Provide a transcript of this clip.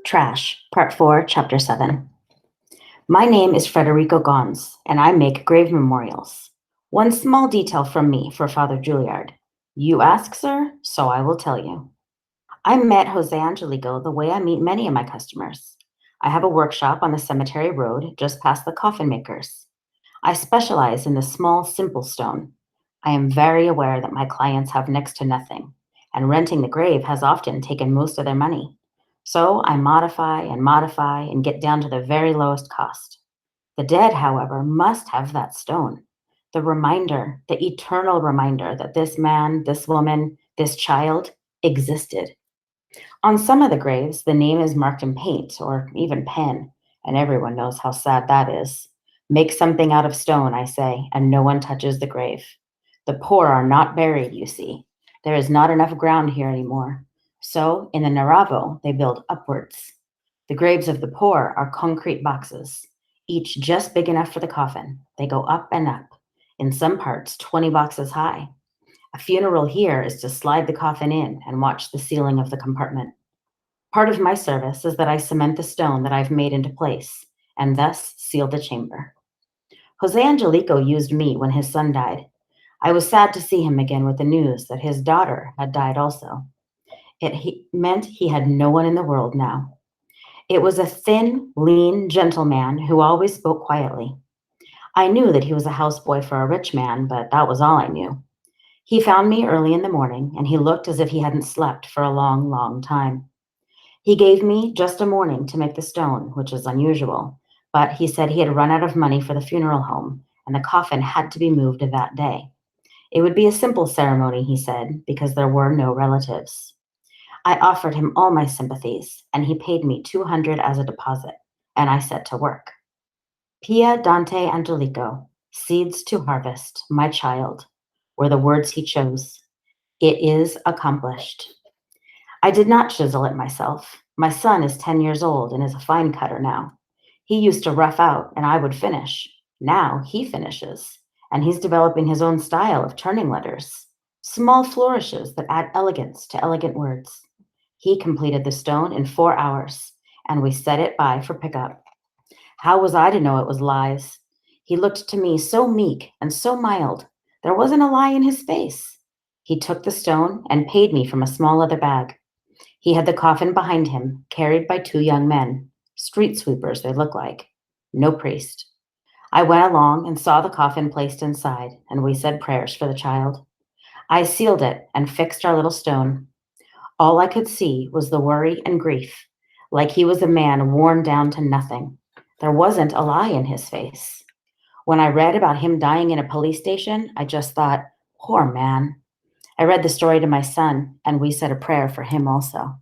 Trash, Part 4, Chapter 7. My name is Federico Gons, and I make grave memorials. One small detail from me for Father Juilliard. You ask, sir, so I will tell you. I met Jose Angelico the way I meet many of my customers. I have a workshop on the cemetery road just past the coffin makers. I specialize in the small, simple stone. I am very aware that my clients have next to nothing, and renting the grave has often taken most of their money. So I modify and get down to the very lowest cost. The dead, however, must have that stone. The reminder, the eternal reminder that this man, this woman, this child existed. On some of the graves, the name is marked in paint or even pen, and everyone knows how sad that is. Make something out of stone, I say, and no one touches the grave. The poor are not buried, you see. There is not enough ground here anymore. So, in the Naravo, they build upwards. The graves of the poor are concrete boxes, each just big enough for the coffin. They go up and up, in some parts 20 boxes high. A funeral here is to slide the coffin in and watch the ceiling of the compartment. Part of my service is that I cement the stone that I've made into place, and thus seal the chamber. Jose Angelico used me when his son died. I was sad to see him again with the news that his daughter had died also. It meant he had no one in the world now. It was a thin, lean gentleman who always spoke quietly. I knew that he was a houseboy for a rich man, but that was all I knew. He found me early in the morning, and he looked as if he hadn't slept for a long, long time. He gave me just a morning to make the stone, which is unusual, but he said he had run out of money for the funeral home, and the coffin had to be moved that day. It would be a simple ceremony, he said, because there were no relatives. I offered him all my sympathies, and he paid me 200 as a deposit, and I set to work. Pia Dante Angelico, seeds to harvest, my child, were the words he chose. It is accomplished. I did not chisel it myself. My son is 10 years old and is a fine cutter now. He used to rough out, and I would finish. Now he finishes, and he's developing his own style of turning letters, small flourishes that add elegance to elegant words. He completed the stone in 4 hours, and we set it by for pickup. How was I to know it was lies? He looked to me so meek and so mild. There wasn't a lie in his face. He took the stone and paid me from a small leather bag. He had the coffin behind him, carried by 2 young men. Street sweepers, they look like. No priest. I went along and saw the coffin placed inside, and we said prayers for the child. I sealed it and fixed our little stone. All I could see was the worry and grief, like he was a man worn down to nothing. There wasn't a lie in his face. When I read about him dying in a police station, I just thought, poor man. I read the story to my son, and we said a prayer for him also.